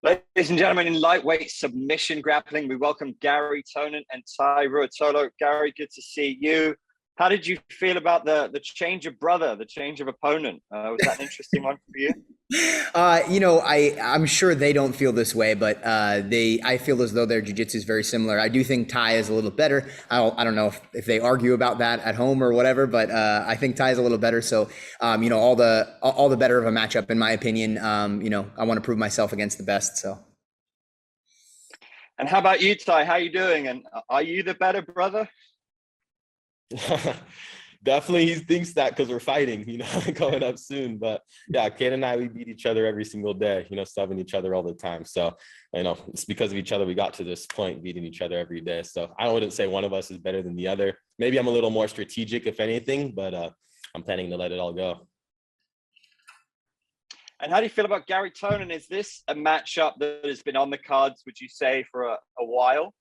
Ladies and gentlemen, in lightweight submission grappling, we welcome Garry Tonon and Tye Ruotolo. Garry, good to see you. How did you feel about the change of brother, the change of opponent? Was that an interesting one for you? I'm sure they don't feel this way, but I feel as though their jiu-jitsu is very similar. I do think Tye is a little better. I don't know if they argue about that at home or whatever, but I think Tye is a little better. So, all the better of a matchup, in my opinion. I want to prove myself against the best. So. And how about you, Tye? How are you doing? And are you the better brother? Definitely he thinks that because we're fighting, coming up soon. But yeah, Kade and I, we beat each other every single day, subbing each other all the time. So, it's because of each other we got to this point, beating each other every day. So I wouldn't say one of us is better than the other. Maybe I'm a little more strategic, if anything, but I'm planning to let it all go. And how do you feel about Garry Tonon? Is this a matchup that has been on the cards, would you say, for a while?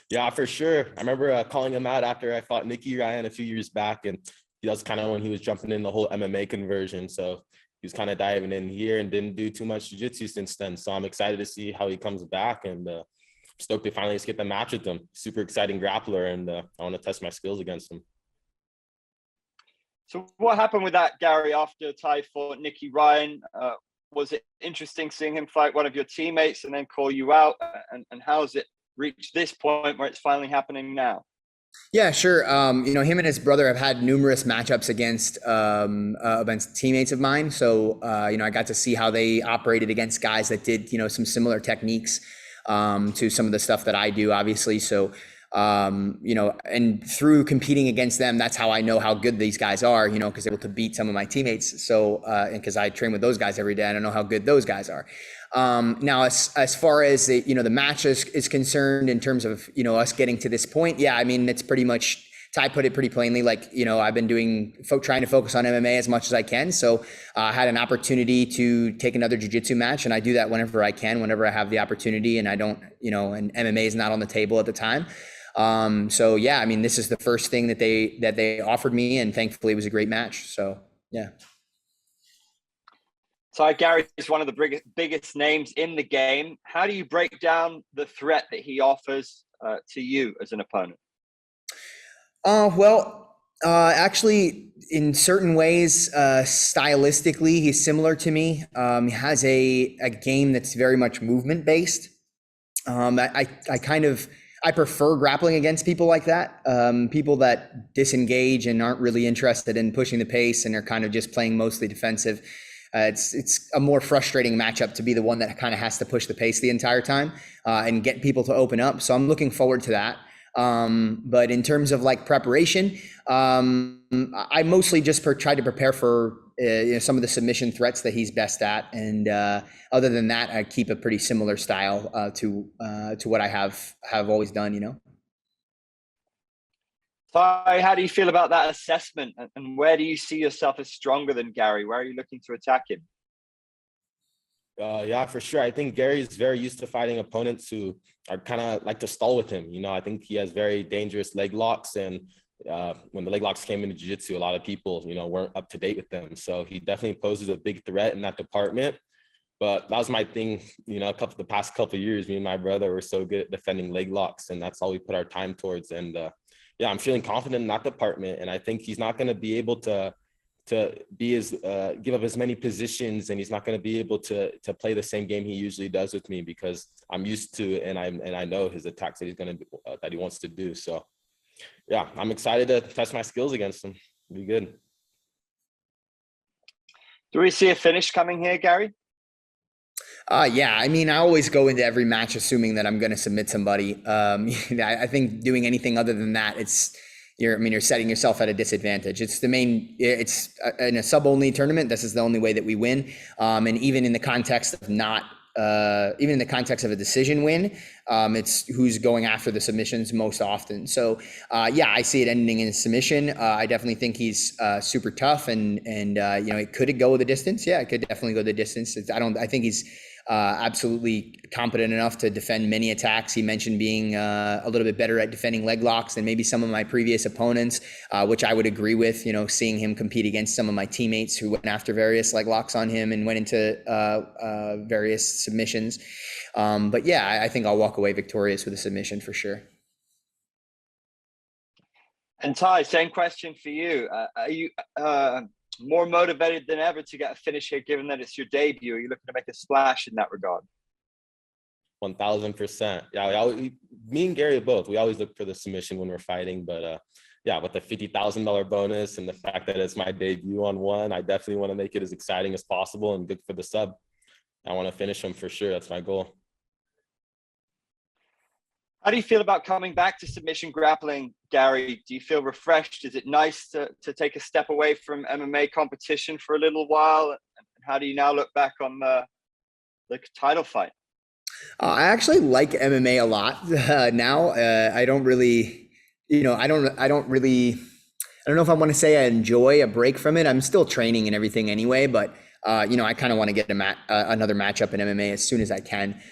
Yeah, for sure. I remember calling him out after I fought Nicky Ryan a few years back, and that was kind of when he was jumping in the whole MMA conversion. So he was kind of diving in here and didn't do too much jiu-jitsu since then. So I'm excited to see how he comes back, and stoked to finally just get the match with him. Super exciting grappler, and I want to test my skills against him. So what happened with that, Garry, after Tye fought Nicky Ryan? Was it interesting seeing him fight one of your teammates and then call you out? And how has it reached this point where it's finally happening now? Yeah, sure. Him and his brother have had numerous matchups against teammates of mine. So, I got to see how they operated against guys that did, some similar techniques to some of the stuff that I do, obviously. So, and through competing against them, that's how I know how good these guys are, because they're able to beat some of my teammates. So, and because I train with those guys every day, I don't know how good those guys are. Now, as far as the match is concerned, in terms of us getting to this point, yeah, I mean, it's pretty much, Tye put it pretty plainly. Like, I've been trying to focus on MMA as much as I can. So I had an opportunity to take another jiu-jitsu match, and I do that whenever I can, whenever I have the opportunity, and I don't, and MMA is not on the table at the time. So yeah, I mean, this is the first thing that they offered me, and thankfully it was a great match. So yeah. So Garry is one of the biggest names in the game. How do you break down the threat that he offers to you as an opponent? Actually, in certain ways, stylistically, he's similar to me. He has a game that's very much movement based. I prefer grappling against people like that. People that disengage and aren't really interested in pushing the pace and are kind of just playing mostly defensive. It's a more frustrating matchup to be the one that kind of has to push the pace the entire time and get people to open up. So I'm looking forward to that. But in terms of like preparation, I mostly just try to prepare for some of the submission threats that he's best at, and other than that, I keep a pretty similar style to what I have always done. Tye, how do you feel about that assessment, and where do you see yourself as stronger than Garry? Where are you looking to attack him? Yeah, for sure. I think Garry is very used to fighting opponents who are kind of like to stall with him. I think he has very dangerous leg locks, and when the leg locks came into jiu-jitsu, a lot of people, weren't up to date with them. So he definitely poses a big threat in that department. But that was my thing, the past couple of years, me and my brother were so good at defending leg locks, and that's all we put our time towards. And yeah, I'm feeling confident in that department, and I think he's not going to be able to be give up as many positions, and he's not going to be able to play the same game he usually does with me, because I'm used to it, and I know his attacks that he's going to that he wants to do. So yeah, I'm excited to test my skills against him. It'll be good. Do we see a finish coming here, Garry? Yeah, I mean, I always go into every match assuming that I'm going to submit somebody. I think doing anything other than that, you're setting yourself at a disadvantage. It's in a sub-only tournament. This is the only way that we win. And even in the context of even in the context of a decision win, it's who's going after the submissions most often. So yeah, I see it ending in a submission. I definitely think he's super tough, and it could go the distance. Yeah, it could definitely go the distance. I think he's absolutely competent enough to defend many attacks. He mentioned being a little bit better at defending leg locks than maybe some of my previous opponents, which I would agree with. You know, seeing him compete against some of my teammates who went after various leg locks on him and went into various submissions. But yeah, I think I'll walk away victorious with a submission for sure. And Tye, same question for you. Are you more motivated than ever to get a finish here, given that it's your debut? Are you looking to make a splash in that regard? 1000%. Yeah, me and Garry both, we always look for the submission when we're fighting, but yeah, with the $50,000 bonus and the fact that it's my debut on one, I definitely want to make it as exciting as possible and good for the sub. I want to finish him for sure. That's my goal. How do you feel about coming back to submission grappling, Garry? Do you feel refreshed? Is it nice to take a step away from MMA competition for a little while? And how do you now look back on the title fight? I actually like MMA a lot now. I don't really, I don't know if I want to say I enjoy a break from it. I'm still training and everything anyway, but I kind of want to get another matchup in MMA as soon as I can.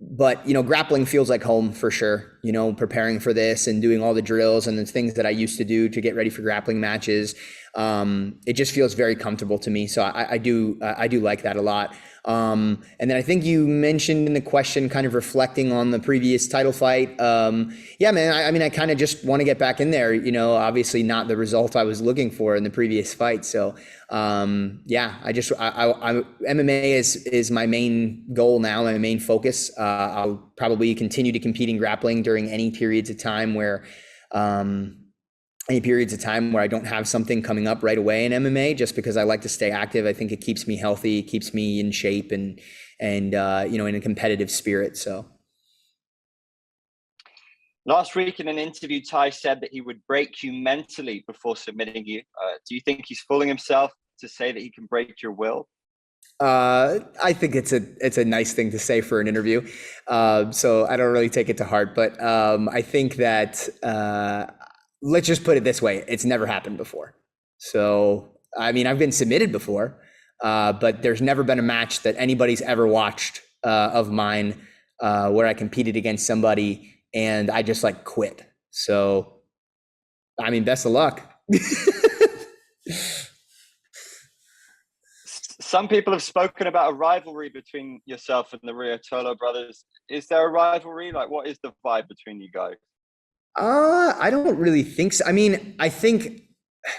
But, grappling feels like home for sure, preparing for this and doing all the drills and the things that I used to do to get ready for grappling matches. It just feels very comfortable to me. So I do like that a lot. And then I think you mentioned in the question, kind of reflecting on the previous title fight. Yeah, man, I kind of just want to get back in there, obviously not the result I was looking for in the previous fight. So, yeah, MMA is my main goal now, my main focus. I'll probably continue to compete in grappling during any periods of time where I don't have something coming up right away in MMA, just because I like to stay active. I think it keeps me healthy, keeps me in shape and in a competitive spirit. So last week in an interview, Tye said that he would break you mentally before submitting you. Do you think he's fooling himself to say that he can break your will? I think it's a nice thing to say for an interview. So I don't really take it to heart, but I think that let's just put it this way. It's never happened before. So, I've been submitted before, but there's never been a match that anybody's ever watched of mine where I competed against somebody and I just quit. So, best of luck. Some people have spoken about a rivalry between yourself and the Ruotolo brothers. Is there a rivalry? What is the vibe between you guys? I don't really think so. I think,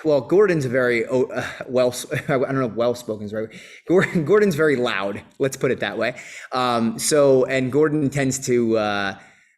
well, Gordon's very I don't know if well-spoken is right. Gordon's very loud. Let's put it that way. And Gordon tends to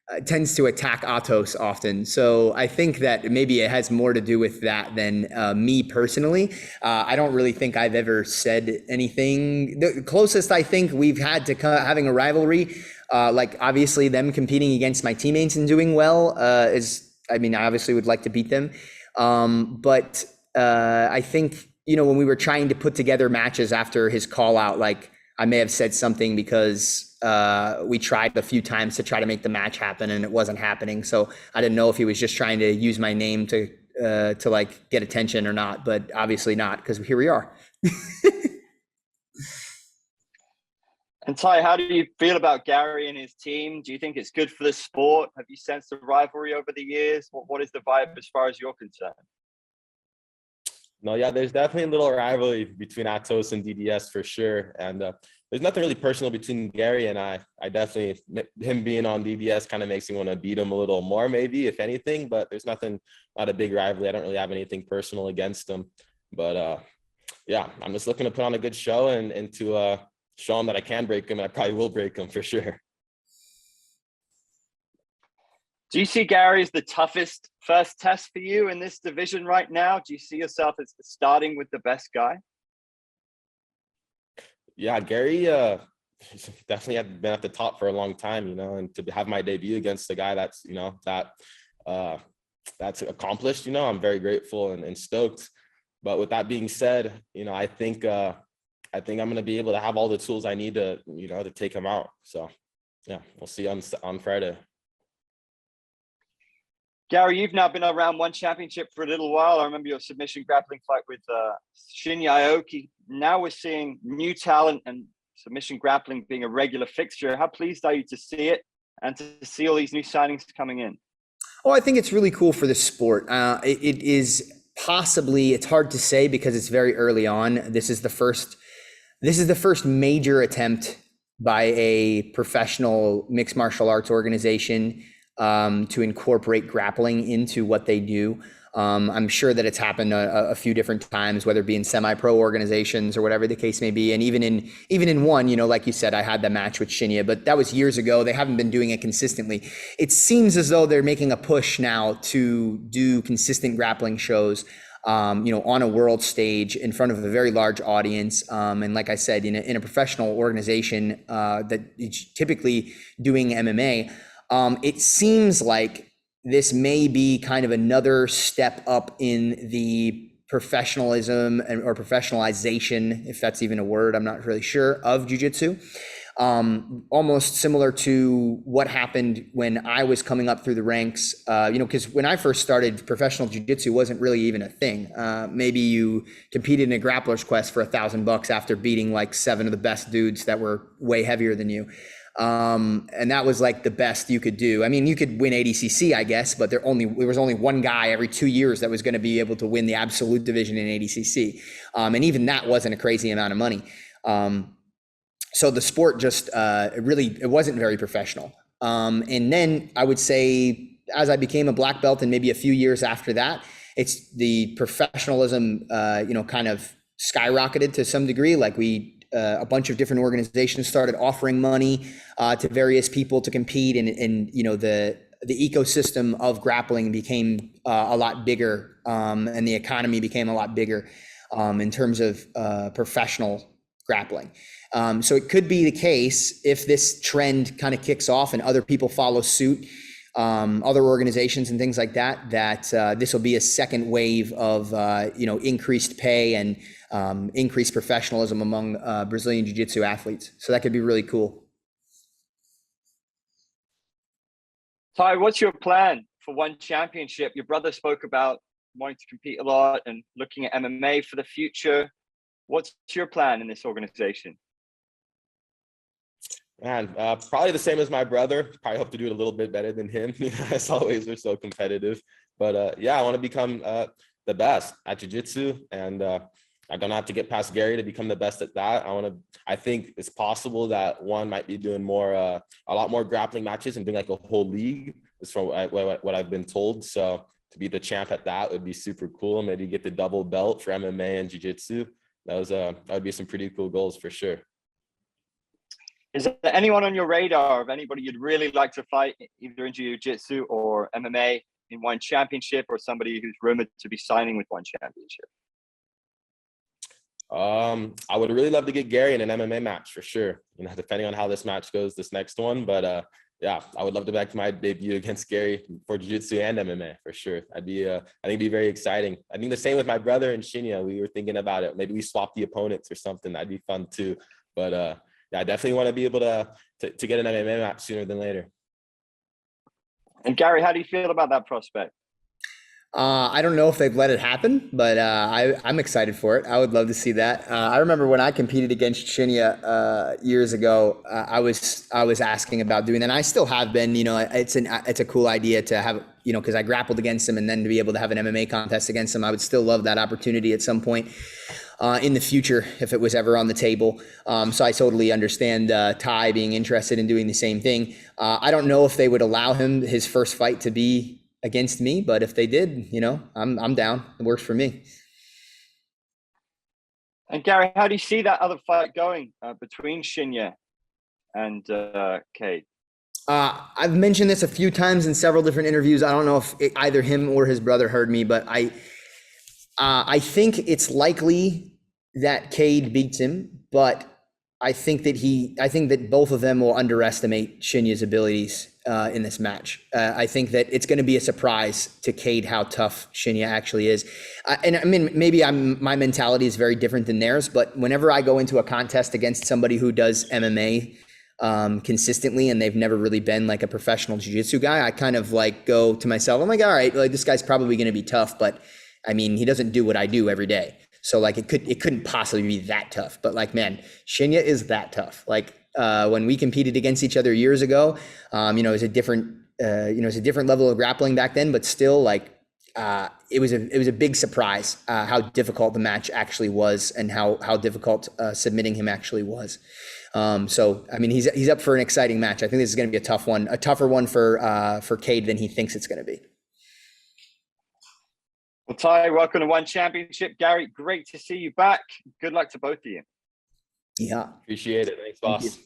attack Atos often. So I think that maybe it has more to do with that than me personally. I don't really think I've ever said anything. The closest I think we've had to having a rivalry, obviously them competing against my teammates and doing well I obviously would like to beat them. But I think, when we were trying to put together matches after his call out, I may have said something because we tried a few times to try to make the match happen and it wasn't happening. So I didn't know if he was just trying to use my name to get attention or not, but obviously not, because here we are. And Tye, how do you feel about Garry and his team? Do you think it's good for the sport? Have you sensed a rivalry over the years? What is the vibe as far as you're concerned? No, yeah, there's definitely a little rivalry between Atos and DDS for sure. And there's nothing really personal between Garry and I. I definitely, him being on DDS kind of makes me want to beat him a little more, maybe, if anything, but there's not a big rivalry. I don't really have anything personal against him. But yeah, I'm just looking to put on a good show and to show him that I can break him. And I probably will break him for sure. Do you see Garry as the toughest first test for you in this division right now? Do you see yourself as starting with the best guy? Yeah, Garry definitely had been at the top for a long time, and to have my debut against a guy that's, that's accomplished, I'm very grateful and stoked. But with that being said, I think I'm going to be able to have all the tools I need to, to take him out. So yeah, we'll see on Friday. Garry, you've now been around one championship for a little while. I remember your submission grappling fight with Shinya. Now we're seeing new talent and submission grappling being a regular fixture. How pleased are you to see it and to see all these new signings coming in? Oh, I think it's really cool for the sport. It is possibly, it's hard to say because it's very early on. This is the first major attempt by a professional mixed martial arts organization to incorporate grappling into what they do. I'm sure that it's happened a few different times, whether it be in semi-pro organizations or whatever the case may be. And even in one, you know, like you said, I had the match with Shinya, but that was years ago. They haven't been doing it consistently. It seems as though they're making a push now to do consistent grappling shows, you know, on a world stage in front of a very large audience. And like I said, in a professional organization that is typically doing MMA, it seems like this may be kind of another step up in the professionalism or professionalization, if that's even a word, I'm not really sure, of jiu-jitsu. Almost similar to what happened when I was coming up through the ranks, you know, because when I first started, professional jiu-jitsu wasn't really even a thing. Maybe you competed in a grappler's quest for $1,000 after beating like 7 of the best dudes that were way heavier than you. And that was like the best you could do. I mean, you could win ADCC, I guess, but there was only one guy every 2 years that was going to be able to win the absolute division in ADCC. And even that wasn't a crazy amount of money. So the sport just, it wasn't very professional. And then I would say, as I became a black belt and maybe a few years after that, it's the professionalism, you know, kind of skyrocketed to some degree. Like a bunch of different organizations started offering money to various people to compete, and you know, the ecosystem of grappling became a lot bigger, and the economy became a lot bigger in terms of professional grappling. So it could be the case, if this trend kind of kicks off and other people follow suit, other organizations and things like that, that this will be a second wave of you know, increased pay and increased professionalism among Brazilian Jiu-Jitsu athletes. So that could be really cool. Tye, what's your plan for one championship? Your brother spoke about wanting to compete a lot and looking at MMA for the future. What's your plan in this organization? Man, probably the same as my brother. Probably hope to do it a little bit better than him. As always, we're so competitive. But yeah, I want to become the best at jiu-jitsu, and I don't have to get past Garry to become the best at that. I think it's possible that one might be doing a lot more grappling matches and doing like a whole league, is from what I've been told. So to be the champ at that would be super cool. Maybe get the double belt for MMA and jiu-jitsu. That would be some pretty cool goals for sure. Is there anyone on your radar of anybody you'd really like to fight, either in jiu-jitsu or MMA, in one championship, or somebody who's rumored to be signing with one championship? I would really love to get Garry in an MMA match for sure, you know, depending on how this match goes, this next one. But yeah, I would love to make my debut against Garry for jiu-jitsu and MMA for sure. I think it'd be very exciting. I think the same with my brother and Shinya. We were thinking about it. Maybe we swap the opponents or something. That'd be fun too. But yeah, I definitely want to be able to get an MMA match sooner than later. And Garry, how do you feel about that prospect? I don't know if they've let it happen, but I'm excited for it. I would love to see that. I remember when I competed against Shinya years ago, I was asking about doing that. And I still have been. You know, it's a cool idea to have, you know, because I grappled against him, and then to be able to have an MMA contest against him. I would still love that opportunity at some point in the future if it was ever on the table. So I totally understand Tye being interested in doing the same thing. I don't know if they would allow him his first fight to be against me, but if they did, you know, I'm down. It works for me. And Garry, how do you see that other fight going between Shinya and Kade? I've mentioned this a few times in several different interviews. I don't know if either him or his brother heard me, but I think it's likely that Kade beats him, but I think that both of them will underestimate Shinya's abilities in this match. I think that it's going to be a surprise to Kade how tough Shinya actually is. And I mean, maybe my mentality is very different than theirs, but whenever I go into a contest against somebody who does MMA consistently and they've never really been like a professional jiu-jitsu guy, I kind of like go to myself, I'm like, all right, like this guy's probably going to be tough, but I mean, he doesn't do what I do every day. So like it couldn't possibly be that tough. But like, man, Shinya is that tough. Like when we competed against each other years ago, it was a different level of grappling back then, but still like it was a big surprise how difficult the match actually was and how difficult submitting him actually was. So I mean, he's up for an exciting match. I think this is going to be a tough one, a tougher one for Kade than he thinks it's going to be. Well, Tye, welcome to One Championship. Garry, great to see you back. Good luck to both of you. Yeah, appreciate it. Thanks, boss.